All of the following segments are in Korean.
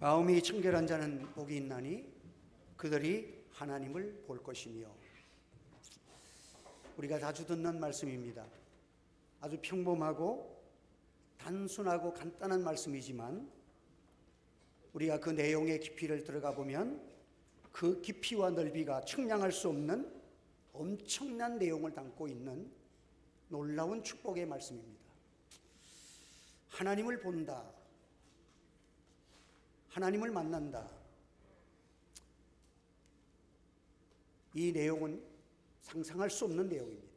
마음이 청결한 자는 복이 있나니 그들이 하나님을 볼 것이며. 우리가 자주 듣는 말씀입니다. 아주 평범하고 단순하고 간단한 말씀이지만 우리가 그 내용의 깊이를 들어가 보면 그 깊이와 넓이가 측량할 수 없는 엄청난 내용을 담고 있는 놀라운 축복의 말씀입니다. 하나님을 본다, 하나님을 만난다. 이 내용은 상상할 수 없는 내용입니다.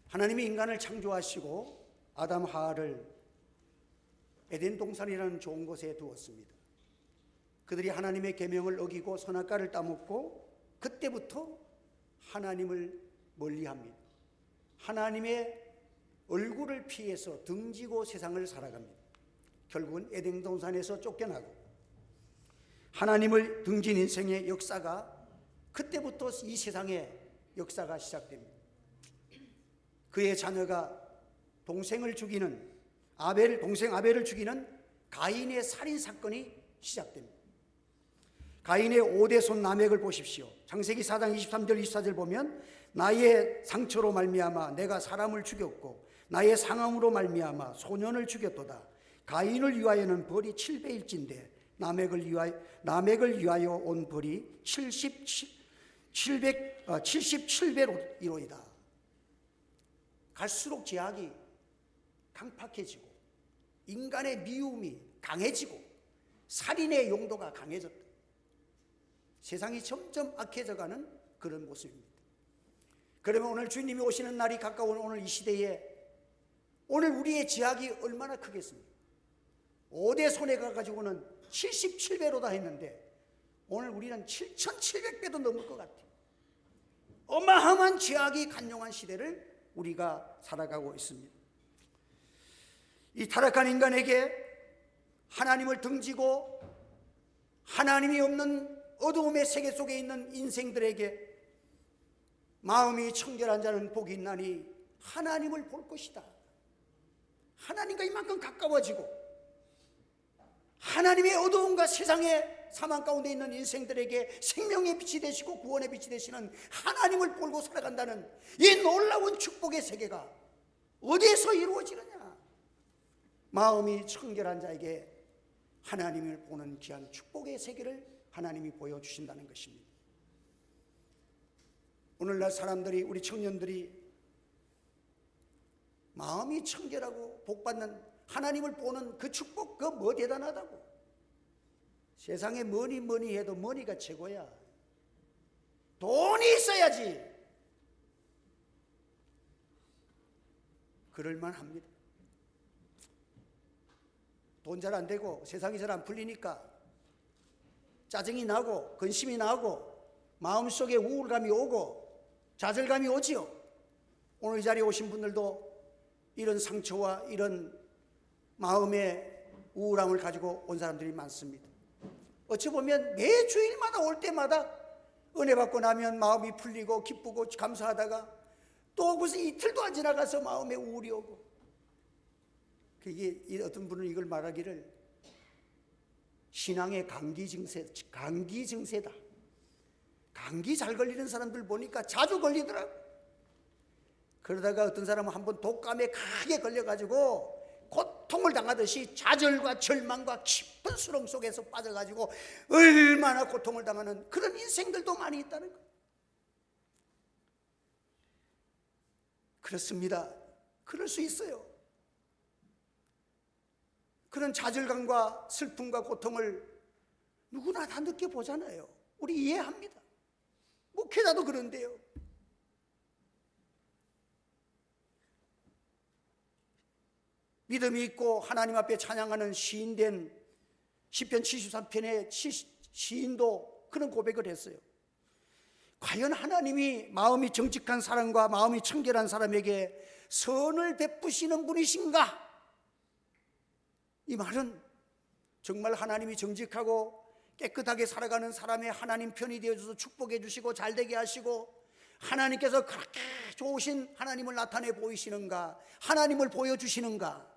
하나님이 인간을 창조하시고 아담 하와를 에덴 동산이라는 좋은 곳에 두었습니다. 그들이 하나님의 계명을 어기고 선악과를 따먹고 그때부터 하나님을 멀리합니다. 하나님의 얼굴을 피해서 등지고 세상을 살아갑니다. 결국은 에덴 동산에서 쫓겨나고 하나님을 등진 인생의 역사가 그때부터 이 세상의 역사가 시작됩니다. 그의 자녀가 동생을 죽이는 동생 아벨을 죽이는 가인의 살인 사건이 시작됩니다. 가인의 5대 손 라멕을 보십시오. 창세기 4장 23절 24절 보면 나의 상처로 말미암아 내가 사람을 죽였고 나의 상함으로 말미암아 소년을 죽였도다. 가인을 위하여는 벌이 7배일진데 라멕을 위하여 온 벌이 77배로이다. 갈수록 죄악이 강팍해지고 인간의 미움이 강해지고 살인의 용도가 강해졌다. 세상이 점점 악해져가는 그런 모습입니다. 그러면 오늘 주님이 오시는 날이 가까운 오늘 이 시대에 오늘 우리의 죄악이 얼마나 크겠습니까? 5대 손에 가가지고는 77배로다 했는데 오늘 우리는 7700배도 넘을 것 같아요. 어마어마한 죄악이 간용한 시대를 우리가 살아가고 있습니다. 이 타락한 인간에게 하나님을 등지고 하나님이 없는 어두움의 세계 속에 있는 인생들에게 마음이 청결한 자는 복이 있나니 하나님을 볼 것이다. 하나님과 이만큼 가까워지고 하나님의 어두움과 세상의 사망 가운데 있는 인생들에게 생명의 빛이 되시고 구원의 빛이 되시는 하나님을 보고 살아간다는 이 놀라운 축복의 세계가 어디에서 이루어지느냐? 마음이 청결한 자에게 하나님을 보는 귀한 축복의 세계를 하나님이 보여주신다는 것입니다. 오늘날 사람들이, 우리 청년들이 마음이 청결하고 복받는 하나님을 보는 그 축복, 그거 뭐 대단하다고. 세상에 뭐니 해도 머니가 최고야. 돈이 있어야지 그럴만 합니다. 돈 잘 안 되고 세상이 잘 안 풀리니까 짜증이 나고 근심이 나고 마음속에 우울감이 오고 좌절감이 오지요. 오늘 이 자리에 오신 분들도 이런 상처와 이런 마음의 우울함을 가지고 온 사람들이 많습니다. 어찌 보면 매 주일마다 올 때마다 은혜 받고 나면 마음이 풀리고 기쁘고 감사하다가 또 무슨 이틀도 안 지나가서 마음에 우울이 오고, 그게 어떤 분은 이걸 말하기를 신앙의 감기 증세다. 감기 잘 걸리는 사람들 보니까 자주 걸리더라고. 그러다가 어떤 사람은 한번 독감에 크게 걸려가지고 고통을 당하듯이 좌절과 절망과 깊은 수렁 속에서 빠져가지고 얼마나 고통을 당하는 그런 인생들도 많이 있다는 거예요. 그렇습니다. 그럴 수 있어요. 그런 좌절감과 슬픔과 고통을 누구나 다 느껴보잖아요. 우리 이해합니다. 목회자도 그런데요. 믿음이 있고 하나님 앞에 찬양하는 시인된 시편 73편의 시인도 그런 고백을 했어요. 과연 하나님이 마음이 정직한 사람과 마음이 청결한 사람에게 선을 베푸시는 분이신가? 이 말은 정말 하나님이 정직하고 깨끗하게 살아가는 사람의 하나님 편이 되어줘서 축복해 주시고 잘되게 하시고 하나님께서 그렇게 좋으신 하나님을 나타내 보이시는가? 하나님을 보여주시는가?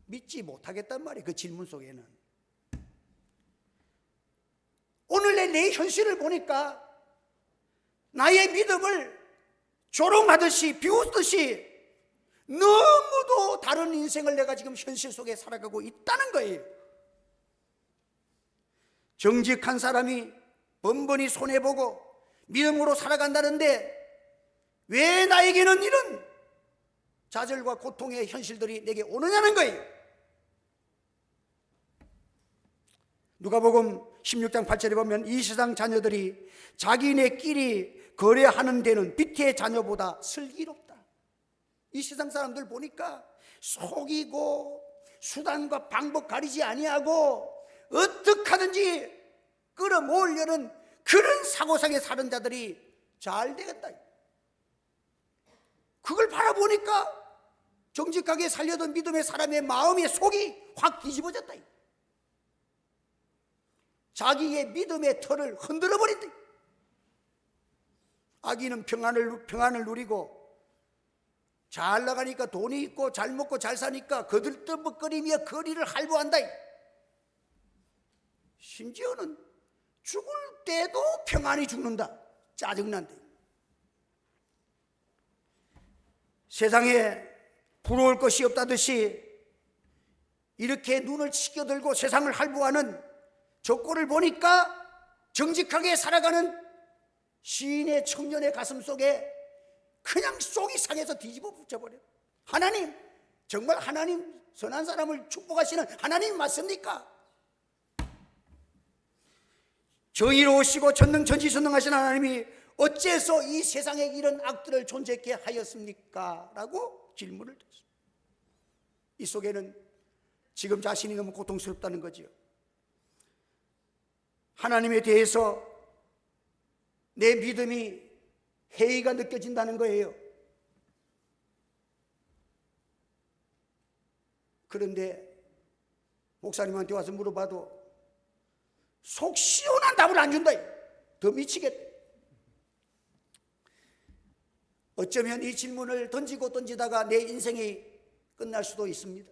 믿지 못하겠단 말이에요. 그 질문 속에는 오늘의 내 현실을 보니까 나의 믿음을 조롱하듯이 비웃듯이 너무도 다른 인생을 내가 지금 현실 속에 살아가고 있다는 거예요. 정직한 사람이 번번이 손해보고 믿음으로 살아간다는데 왜 나에게는 이런 좌절과 고통의 현실들이 내게 오느냐는 거예요. 누가복음 16장 8절에 보면 이 세상 자녀들이 자기네끼리 거래하는 데는 빛의 자녀보다 슬기롭다. 이 세상 사람들 보니까 속이고 수단과 방법 가리지 아니하고 어떻게 하든지 끌어모으려는 그런 사고상에 사는 자들이 잘 되겠다. 그걸 바라보니까 정직하게 살려던 믿음의 사람의 마음의 속이 확 뒤집어졌다. 자기의 믿음의 털을 흔들어 버린다. 악인은 평안을 누리고 잘 나가니까 돈이 있고 잘 먹고 잘 사니까 거들떠먹거리며 거리를 할부한다. 심지어는 죽을 때도 평안히 죽는다. 짜증난다. 세상에 부러울 것이 없다듯이 이렇게 눈을 치켜들고 세상을 할부하는 저 꼴을 보니까 정직하게 살아가는 시인의 청년의 가슴 속에 그냥 속이 상해서 뒤집어 붙여버려. 하나님, 정말 하나님 선한 사람을 축복하시는 하나님 맞습니까? 정의로우시고 전지전능하신 하나님이 어째서 이 세상에 이런 악들을 존재케 하였습니까? 라고 질문을 드렸습니다. 이 속에는 지금 자신이 너무 고통스럽다는 거지요. 하나님에 대해서 내 믿음이 해이가 느껴진다는 거예요. 그런데 목사님한테 와서 물어봐도 속 시원한 답을 안 준다. 더 미치겠다. 어쩌면 이 질문을 던지고 던지다가 내 인생이 끝날 수도 있습니다.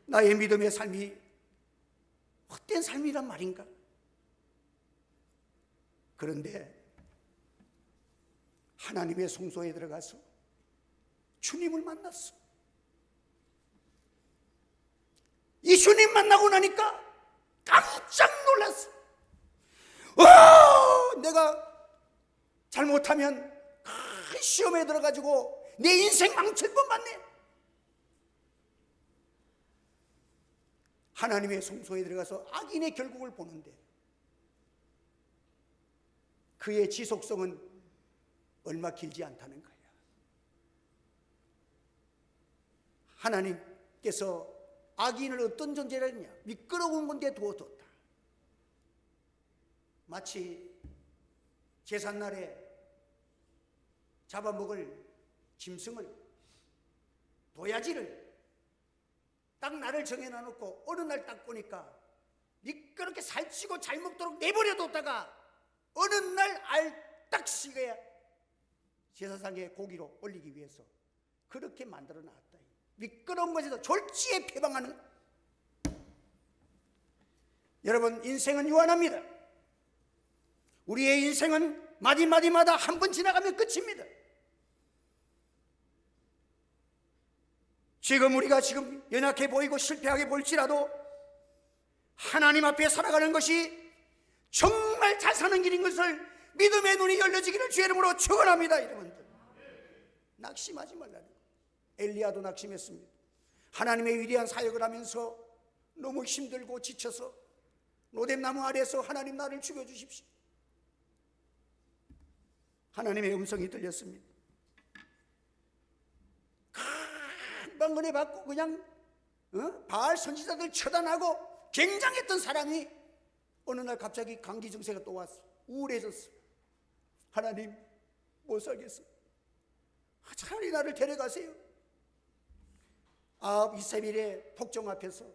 나의 믿음의 삶이 헛된 삶이란 말인가? 그런데 하나님의 성소에 들어가서 주님을 만났어. 이 주님 만나고 나니까 깜짝 놀랐어. 내가 잘못하면 큰 시험에 들어가지고 내 인생 망칠 것 같네. 하나님의 성소에 들어가서 악인의 결국을 보는데 그의 지속성은 얼마 길지 않다는 거야. 하나님께서 악인을 어떤 존재라 했냐? 미끄러운 건데 두어뒀다. 마치 제삿날에 잡아먹을 짐승을, 도야지를 딱 날을 정해놔놓고 어느 날 딱 보니까 미끄럽게 살찌고 잘 먹도록 내버려뒀다가 어느 날 알딱시게 제사상에 고기로 올리기 위해서 그렇게 만들어 놨다. 미끄러운 것에서 졸지에 패방하는. 여러분, 인생은 유한합니다. 우리의 인생은 마디마디마다 한 번 지나가면 끝입니다. 지금 우리가 연약해 보이고 실패하게 보일지라도 하나님 앞에 살아가는 것이 정말 잘 사는 길인 것을 믿음의 눈이 열려지기를 주의 이름으로 축원합니다. 여러분들, 낙심하지 말라는 거예요. 엘리야도 낙심했습니다. 하나님의 위대한 사역을 하면서 너무 힘들고 지쳐서 로뎀나무 아래에서 하나님 나를 죽여주십시오. 하나님의 음성이 들렸습니다. 금방 은혜 받고 그냥 바알 선지자들 처단하고 굉장했던 사람이 어느 날 갑자기 감기 증세가 또 왔어. 우울해졌어. 하나님, 못 살겠어. 차라리 나를 데려가세요. 아합 이세벨의 폭정 앞에서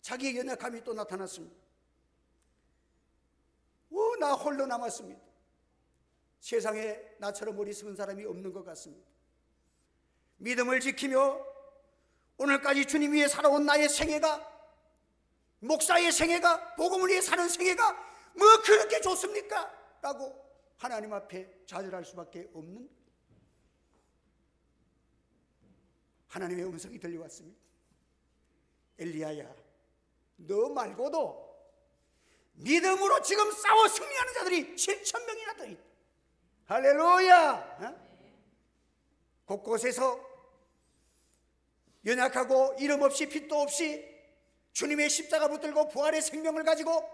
자기의 연약함이 또 나타났습니다. 나 홀로 남았습니다. 세상에 나처럼 어리석은 사람이 없는 것 같습니다. 믿음을 지키며 오늘까지 주님 위에 살아온 나의 생애가 목사의 생애가, 복음을 위해 사는 생애가 뭐 그렇게 좋습니까? 라고 하나님 앞에 좌절할 수밖에 없는, 하나님의 음성이 들려왔습니다. 엘리야야, 너 말고도 믿음으로 지금 싸워 승리하는 자들이 7,000명이나 더 있다. 할렐루야. 곳곳에서 연약하고 이름 없이 빛도 없이 주님의 십자가 붙들고 부활의 생명을 가지고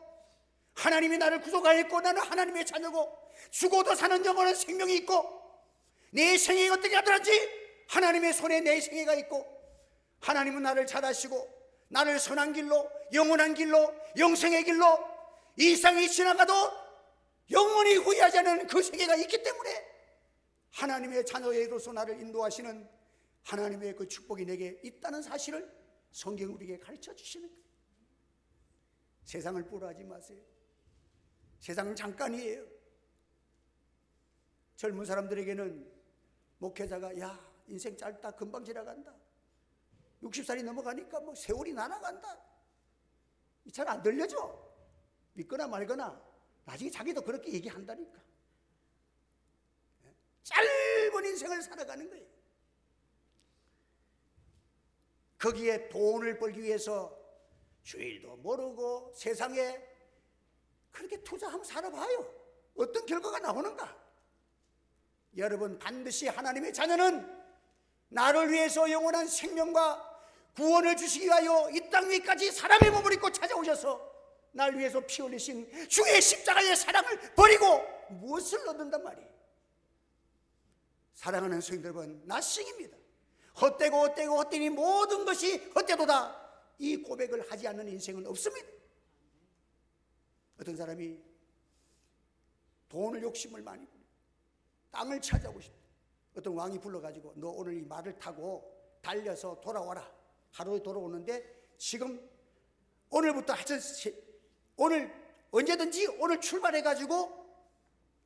하나님이 나를 구속하였고 나는 하나님의 자녀고 죽어도 사는 영원한 생명이 있고 내 생애가 어떻게 하더라든지 하나님의 손에 내 생애가 있고 하나님은 나를 잘하시고 나를 선한 길로, 영원한 길로, 영생의 길로, 이 세상이 지나가도 영원히 후회하지 않는 그 세계가 있기 때문에 하나님의 자녀에게로서 나를 인도하시는 하나님의 그 축복이 내게 있다는 사실을 성경이 우리에게 가르쳐 주시는 거예요. 세상을 보러하지 마세요. 세상은 잠깐이에요. 젊은 사람들에게는 목회자가 야, 인생 짧다, 금방 지나간다, 60살이 넘어가니까 뭐 세월이 날아간다, 잘 안 들려져. 믿거나 말거나 나중에 자기도 그렇게 얘기한다니까. 짧은 인생을 살아가는 거예요. 거기에 돈을 벌기 위해서 주일도 모르고 세상에 그렇게 투자하면 살아봐요. 어떤 결과가 나오는가? 여러분, 반드시 하나님의 자녀는 나를 위해서 영원한 생명과 구원을 주시기 위하여 이 땅 위까지 사람의 몸을 입고 찾아오셔서 날 위해서 피 흘리신 주의 십자가의 사랑을 버리고 무엇을 얻는단 말이에요? 사랑하는 성도 여러분, 나싱입니다. 헛되고 헛되니 모든 것이 헛되도다. 이 고백을 하지 않는 인생은 없습니다. 어떤 사람이 돈을 욕심을 많이 부려 땅을 차지하고 싶다. 어떤 왕이 불러가지고 너 오늘 이 말을 타고 달려서 돌아와라. 하루에 돌아오는데 지금 오늘부터 하여튼 오늘 언제든지 오늘 출발해가지고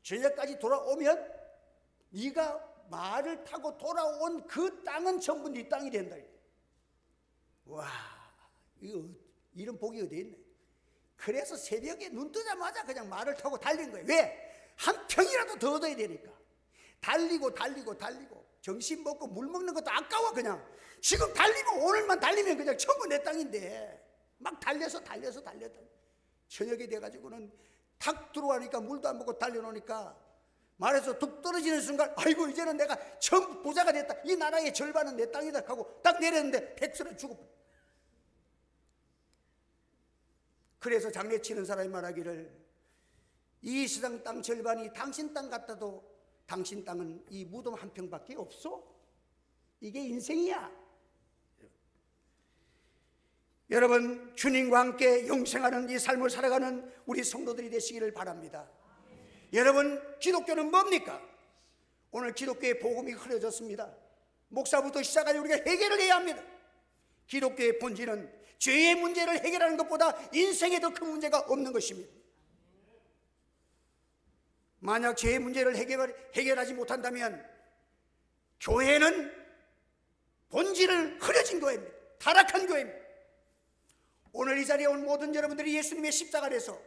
저녁까지 돌아오면 네가 말을 타고 돌아온 그 땅은 전부 네 땅이 된다. 와, 이런 복이 어디 있네. 그래서 새벽에 눈 뜨자마자 그냥 말을 타고 달린 거예요. 왜? 한 평이라도 더 얻어야 되니까. 달리고 정신 먹고 물 먹는 것도 아까워. 그냥 지금 달리면 오늘만 달리면 그냥 전부 내 땅인데 막 달려서 저녁이 돼가지고는 탁 들어가니까 물도 안 먹고 달려놓으니까 말에서 뚝 떨어지는 순간 아이고 이제는 내가 전부 부자가 됐다, 이 나라의 절반은 내 땅이다 하고 딱 내렸는데 백설에 죽어버려. 그래서 장례치는 사람이 말하기를 이 세상 땅 절반이 당신 땅 같아도 당신 땅은 이 무덤 한 평밖에 없어. 이게 인생이야. 여러분, 주님과 함께 영생하는 이 삶을 살아가는 우리 성도들이 되시기를 바랍니다. 여러분, 기독교는 뭡니까? 오늘 기독교의 복음이 흐려졌습니다. 목사부터 시작하여 우리가 해결을 해야 합니다. 기독교의 본질은 죄의 문제를 해결하는 것보다 인생에 더 큰 문제가 없는 것입니다. 만약 죄의 문제를 해결하지 못한다면 교회는 본질을 흐려진 교회입니다. 타락한 교회입니다. 오늘 이 자리에 온 모든 여러분들이 예수님의 십자가에서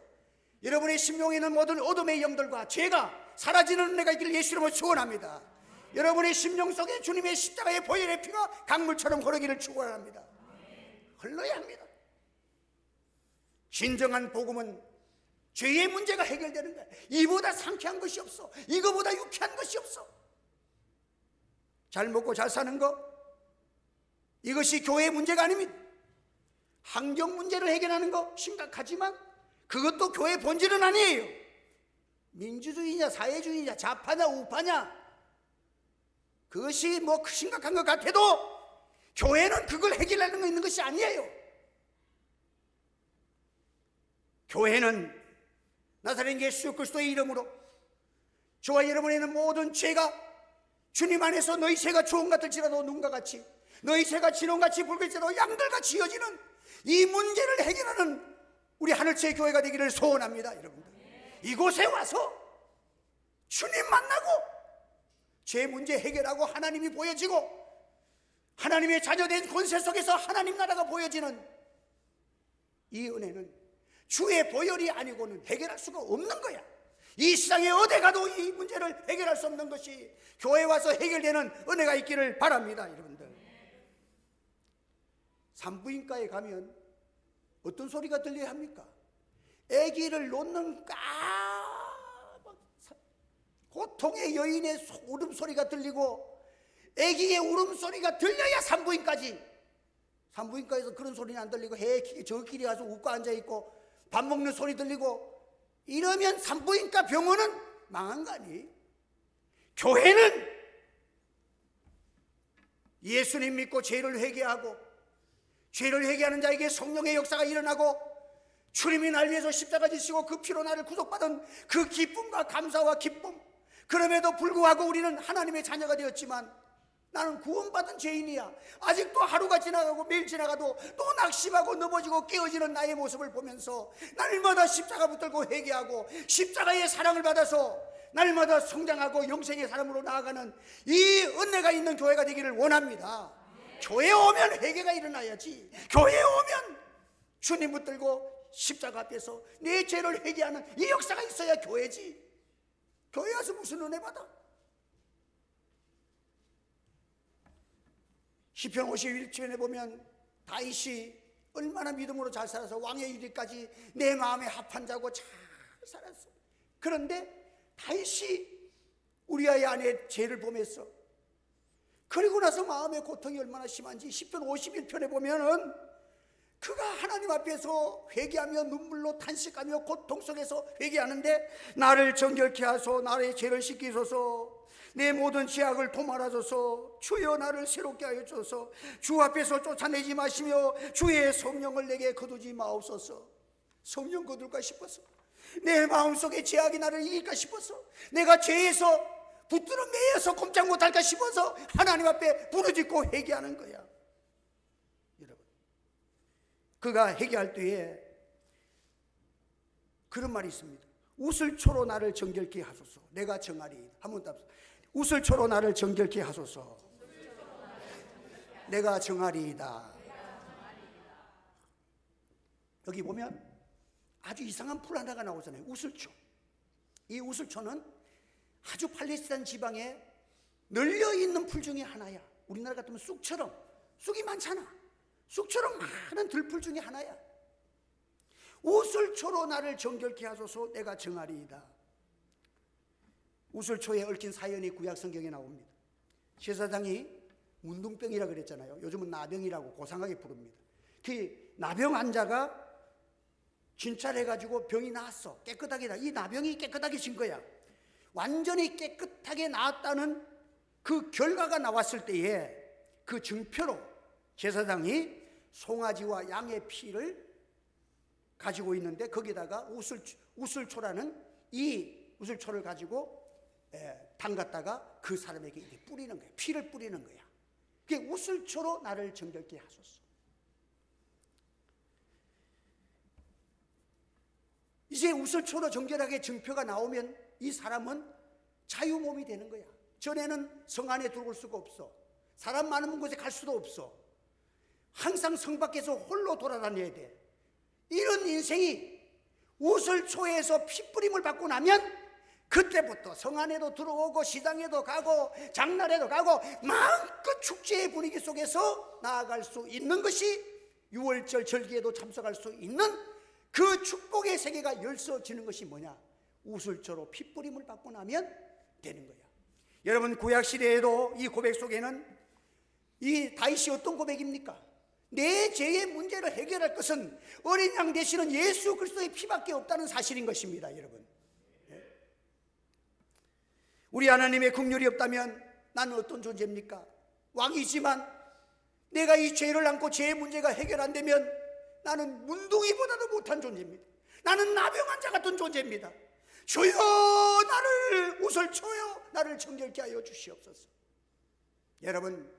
여러분의 심령에 있는 모든 어둠의 영들과 죄가 사라지는 은혜가 있기를 예수님으로 축원합니다. 여러분의 심령 속에 주님의 십자가의 보혈의 피가 강물처럼 흐르기를 축원합니다. 흘러야 합니다. 진정한 복음은 죄의 문제가 해결되는 거야. 이보다 상쾌한 것이 없어. 이거보다 유쾌한 것이 없어. 잘 먹고 잘 사는 거, 이것이 교회의 문제가 아닙니다. 환경 문제를 해결하는 거 심각하지만 그것도 교회의 본질은 아니에요. 민주주의냐 사회주의냐 좌파냐 우파냐, 그것이 뭐 심각한 것 같아도 교회는 그걸 해결하는 거 있는 것이 아니에요. 교회는 나사렛 예수 그리스도의 이름으로 저와 여러분의 있는 모든 죄가 주님 안에서 너희 죄가 주홍 같을지라도 눈과 같이, 너희 죄가 진홍같이 붉을지라도 양들같이 이어지는 이 문제를 해결하는 우리 하늘채의 교회가 되기를 소원합니다. 여러분들, 이곳에 와서 주님 만나고 죄 문제 해결하고 하나님이 보여지고 하나님의 자녀된 권세 속에서 하나님 나라가 보여지는 이 은혜는 주의 보혈이 아니고는 해결할 수가 없는 거야. 이 세상에 어디 가도 이 문제를 해결할 수 없는 것이 교회에 와서 해결되는 은혜가 있기를 바랍니다. 여러분들, 산부인과에 가면 어떤 소리가 들려야 합니까? 아기를 놓는 고통의 여인의 울음소리가 들리고 아기의 울음소리가 들려야 산부인과에서 그런 소리는 안 들리고 저끼리 가서 웃고 앉아있고 밥 먹는 소리 들리고 이러면 산부인과 병원은 망한 거 아니? 교회는 예수님 믿고 죄를 회개하고 죄를 회개하는 자에게 성령의 역사가 일어나고 주님이 날 위해서 십자가 지시고 그 피로 나를 구속받은 그 기쁨과 감사와 기쁨, 그럼에도 불구하고 우리는 하나님의 자녀가 되었지만 나는 구원받은 죄인이야. 아직도 하루가 지나가고 매일 지나가도 또 낙심하고 넘어지고 깨어지는 나의 모습을 보면서 날마다 십자가 붙들고 회개하고 십자가의 사랑을 받아서 날마다 성장하고 영생의 사람으로 나아가는 이 은혜가 있는 교회가 되기를 원합니다. 교회에 오면 회개가 일어나야지. 교회에 오면 주님 붙들고 십자가 앞에서 내 죄를 회개하는 이 역사가 있어야 교회지. 교회 와서 무슨 은혜 받아? 시편 51편에 보면 다윗이 얼마나 믿음으로 잘 살아서 왕의 이르기까지 내 마음에 합한 자고 잘 살았어. 그런데 다윗이 우리아의 아내 죄를 범했어. 그리고 나서 마음의 고통이 얼마나 심한지 시편 51편에 보면은 그가 하나님 앞에서 회개하며 눈물로 탄식하며 고통 속에서 회개하는데 나를 정결케 하소, 나의 죄를 씻기소서, 내 모든 죄악을 도말하소서, 주여 나를 새롭게 하여 주소서, 주 앞에서 쫓아내지 마시며 주의 성령을 내게 거두지 마옵소서. 성령 거둘까 싶어서, 내 마음속에 죄악이 나를 이길까 싶어서, 내가 죄에서 붙들어 매여서 꼼짝 못할까 싶어서 하나님 앞에 부르짖고 회개하는 거야. 여러분, 그가 회개할 때에 그런 말이 있습니다. 웃을초로 나를 정결케 하소서, 내가 정하리. 한번 답습니다. 웃을초로 나를 정결케 하소서, 내가 정하리이다. 여기 보면 아주 이상한 풀 하나가 나오잖아요. 웃을초. 이 웃을초는 아주 팔레스타인 지방에 널려있는 풀 중에 하나야. 우리나라 같으면 쑥처럼, 쑥이 많잖아. 쑥처럼 많은 들풀 중에 하나야. 웃을초로 나를 정결케 하소서, 내가 정하리이다. 웃을초에 얽힌 사연이 구약 성경에 나옵니다. 제사장이 문둥병이라 그랬잖아요. 요즘은 나병이라고 고상하게 부릅니다. 그 나병 환자가 진찰해가지고 병이 나았어. 깨끗하게 이 나병이 깨끗하게 진 거야. 완전히 깨끗하게 나았다는 그 결과가 나왔을 때에 그 증표로 제사장이 송아지와 양의 피를 가지고 있는데 거기다가 웃을초라는 이 웃을초를 가지고 담갔다가 그 사람에게 이렇게 뿌리는 거야. 피를 뿌리는 거야. 그게 웃을초로 나를 정결케 하소서. 이제 웃을초로 정결하게 증표가 나오면 이 사람은 자유몸이 되는 거야. 전에는 성 안에 들어올 수가 없어. 사람 많은 곳에 갈 수도 없어. 항상 성 밖에서 홀로 돌아다녀야 돼. 이런 인생이 웃을초에서 피뿌림을 받고 나면 그때부터 성 안에도 들어오고 시장에도 가고 장날에도 가고 마음껏 축제의 분위기 속에서 나아갈 수 있는 것이 유월절 절기에도 참석할 수 있는 그 축복의 세계가 열서지는 것이 뭐냐? 웃을초로 피뿌림을 받고 나면 되는 거야. 여러분, 구약시대에도 이 고백 속에는 이 다윗이 어떤 고백입니까? 내 죄의 문제를 해결할 것은 어린 양 되시는 예수 그리스도의 피밖에 없다는 사실인 것입니다. 여러분, 우리 하나님의 긍휼이 없다면 나는 어떤 존재입니까? 왕이지만 내가 이 죄를 안고 죄의 문제가 해결 안 되면 나는 문둥이보다도 못한 존재입니다. 나는 나병 환자 같은 존재입니다. 주여 나를 웃을초요 나를 정결케 하여 주시옵소서. 여러분,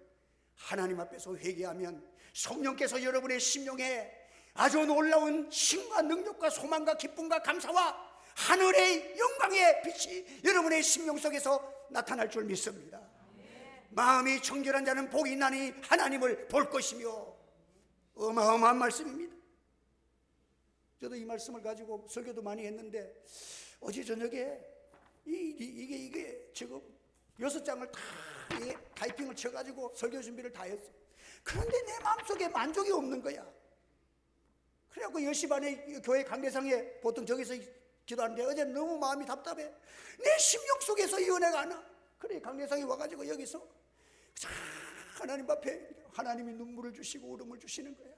하나님 앞에서 회개하면 성령께서 여러분의 심령에 아주 놀라운 힘과 능력과 소망과 기쁨과 감사와 하늘의 영광의 빛이 여러분의 심령 속에서 나타날 줄 믿습니다. 마음이 정결한 자는 복이 있나니 하나님을 볼 것이며, 어마어마한 말씀입니다. 저도 이 말씀을 가지고 설교도 많이 했는데 어제 저녁에 이게 지금 6장을 다 타이핑을 쳐가지고 설교 준비를 다 했어. 그런데 내 마음속에 만족이 없는 거야. 그래갖고 10시 반에 교회 강대상에 보통 저기서 기도하는데 어제 너무 마음이 답답해. 내 심령 속에서 이 은혜가 안 와. 그래 강대상에 와가지고 여기서 하나님 앞에 하나님이 눈물을 주시고 울음을 주시는 거야.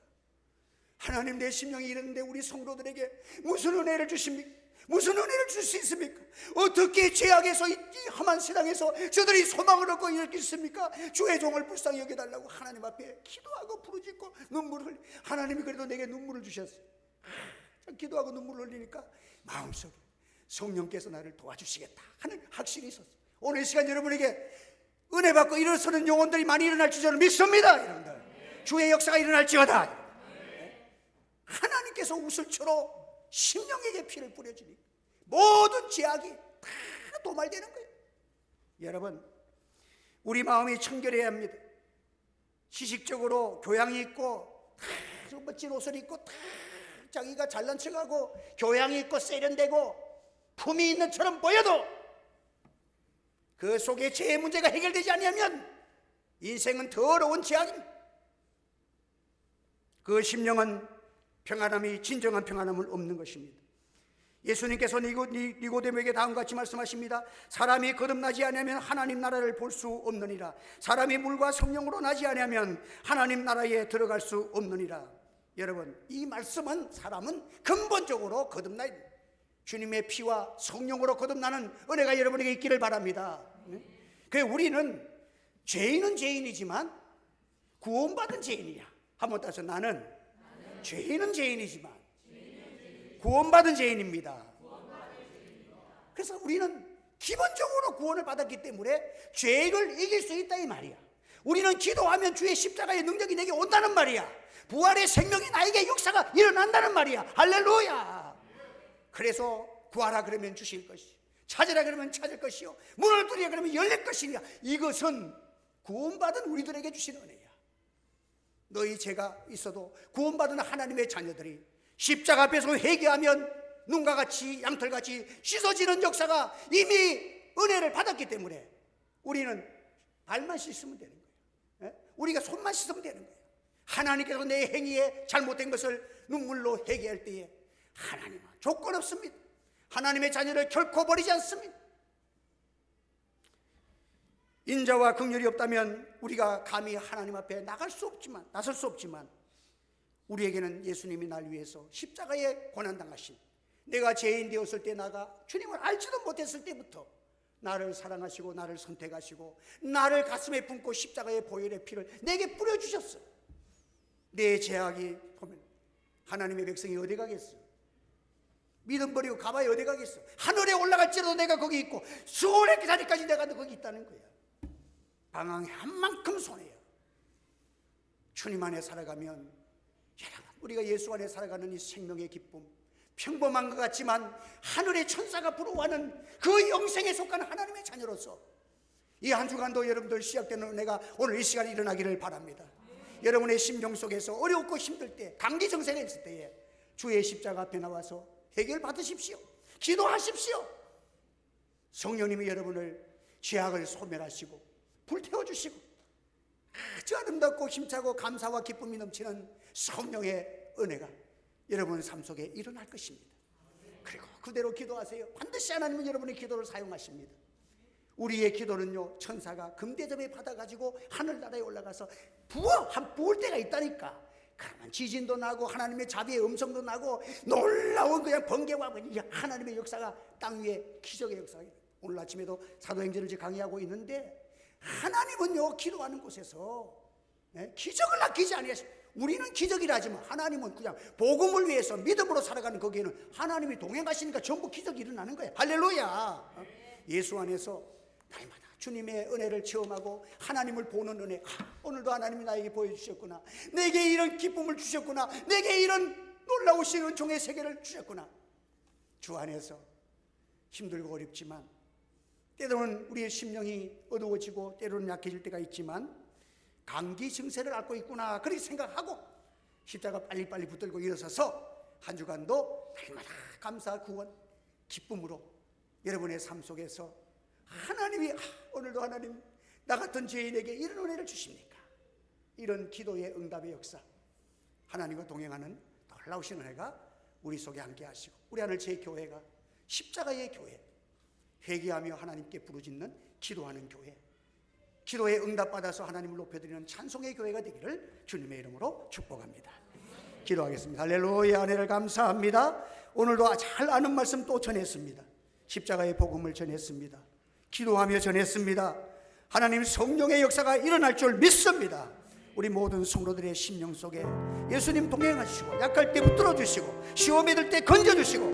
하나님, 내 심령이 이러는데 우리 성도들에게 무슨 은혜를 주십니까? 무슨 은혜를 줄 수 있습니까? 어떻게 죄악에서 이 험한 세상에서 저들이 소망을 얻고 있겠습니까? 주의 종을 불쌍히 여겨달라고 하나님 앞에 기도하고 부르짖고 눈물을 흘리. 하나님이 그래도 내게 눈물을 주셨어요. 기도하고 눈물을 흘리니까 마음속에 성령께서 나를 도와주시겠다 하는 확신이 있었어요. 오늘 이 시간 여러분에게 은혜 받고 일어서는 영혼들이 많이 일어날 줄 저는 믿습니다. 여러분들, 주의 역사가 일어날지어다. 하나님께서 우슬초로 심령에게 피를 뿌려주니 모든 죄악이 다 도말되는 거예요. 여러분, 우리 마음이 청결해야 합니다. 지식적으로 교양이 있고 다 멋진 옷을 입고 다 자기가 잘난 척하고 교양이 있고 세련되고 품이 있는 처럼 보여도 그 속에 죄의 문제가 해결되지 않으면 인생은 더러운 죄악입니다. 그 심령은 평안함이 진정한 평안함을 없는 것입니다. 예수님께서 니고데모에게 다음과 같이 말씀하십니다. 사람이 거듭나지 않으면 하나님 나라를 볼 수 없느니라. 사람이 물과 성령으로 나지 않으면 하나님 나라에 들어갈 수 없느니라. 여러분, 이 말씀은 사람은 근본적으로 거듭나야 됩니다. 주님의 피와 성령으로 거듭나는 은혜가 여러분에게 있기를 바랍니다. 그래, 우리는 죄인은 죄인이지만 구원받은 죄인이야. 한번 따서 나는 죄인은 죄인이지만 구원받은 죄인입니다. 그래서 우리는 기본적으로 구원을 받았기 때문에 죄를 이길 수 있다 이 말이야. 우리는 기도하면 주의 십자가의 능력이 내게 온다는 말이야. 부활의 생명이 나에게 역사가 일어난다는 말이야. 할렐루야. 그래서 구하라 그러면 주실 것이요, 찾으라 그러면 찾을 것이요, 문을 두드리라 그러면 열릴 것이냐. 이것은 구원받은 우리들에게 주시는 은혜야. 너희 죄가 있어도 구원받은 하나님의 자녀들이 십자가 앞에서 회개하면 눈과 같이 양털같이 씻어지는 역사가 이미 은혜를 받았기 때문에 우리는 발만 씻으면 되는 거예요. 우리가 손만 씻으면 되는 거예요. 하나님께서 내 행위에 잘못된 것을 눈물로 회개할 때에 하나님은 조건 없습니다. 하나님의 자녀를 결코 버리지 않습니다. 인자와 긍휼이 없다면 우리가 감히 하나님 앞에 나설 수 없지만 우리에게는 예수님이 날 위해서 십자가에 고난당하신, 내가 죄인 되었을 때 나가 주님을 알지도 못했을 때부터 나를 사랑하시고 나를 선택하시고 나를 가슴에 품고 십자가의 보혈의 피를 내게 뿌려주셨어. 내 죄악이 보면 하나님의 백성이 어디 가겠어? 믿음 버리고 가봐야 어디 가겠어? 하늘에 올라갈지라도 내가 거기 있고 수월의 자리까지 내가 거기 있다는 거야. 방황이 한 만큼 손해야. 주님 안에 살아가면, 여러분, 우리가 예수 안에 살아가는 이 생명의 기쁨, 평범한 것 같지만 하늘의 천사가 부러워하는 그 영생에 속한 하나님의 자녀로서 이 한 주간도 여러분들 시작되는 은혜가 오늘 이 시간에 일어나기를 바랍니다. 여러분의 심령 속에서 어렵고 힘들 때, 감기정세가 있을 때에 주의 십자가 앞에 나와서 해결 받으십시오. 기도하십시오. 성령님이 여러분을 죄악을 소멸하시고 불태워주시고 아주 아름답고 힘차고 감사와 기쁨이 넘치는 성령의 은혜가 여러분 삶 속에 일어날 것입니다. 그리고 그대로 기도하세요. 반드시 하나님은 여러분의 기도를 사용하십니다. 우리의 기도는요, 천사가 금대접에 받아가지고 하늘나라에 올라가서 부을 때가 있다니까. 그러면 지진도 나고 하나님의 자비의 음성도 나고 놀라운 그냥 번개와 하나님의 역사가 땅 위에 기적의 역사가. 오늘 아침에도 사도행전을 강의하고 있는데 하나님은요, 기도하는 곳에서 기적을 아끼지 아니하십니다. 우리는 기적이라 하지만 하나님은 그냥 복음을 위해서 믿음으로 살아가는 거기에는 하나님이 동행하시니까 전부 기적이 일어나는 거예요. 할렐루야. 예수 안에서 날마다 주님의 은혜를 체험하고 하나님을 보는 은혜. 오늘도 하나님이 나에게 보여주셨구나. 내게 이런 기쁨을 주셨구나. 내게 이런 놀라우신 은총의 세계를 주셨구나. 주 안에서 힘들고 어렵지만 때로는 우리의 심령이 어두워지고 때로는 약해질 때가 있지만 감기 증세를 앓고 있구나 그렇게 생각하고 십자가 빨리빨리 붙들고 일어서서 한 주간도 날마다 감사 구원 기쁨으로 여러분의 삶 속에서 하나님이 오늘도 하나님 나 같은 죄인에게 이런 은혜를 주십니까? 이런 기도의 응답의 역사, 하나님과 동행하는 놀라우신 은혜가 우리 속에 함께 하시고, 우리 하늘 제 교회가 십자가의 교회, 회개하며 하나님께 부르짖는 기도하는 교회, 기도에 응답받아서 하나님을 높여드리는 찬송의 교회가 되기를 주님의 이름으로 축복합니다. 기도하겠습니다. 할렐루야. 은혜를 감사합니다. 오늘도 잘 아는 말씀 또 전했습니다. 십자가의 복음을 전했습니다. 기도하며 전했습니다. 하나님 성령의 역사가 일어날 줄 믿습니다. 우리 모든 성도들의 심령 속에 예수님 동행하시고, 약할 때 붙들어 주시고, 시험에 들 때 건져 주시고,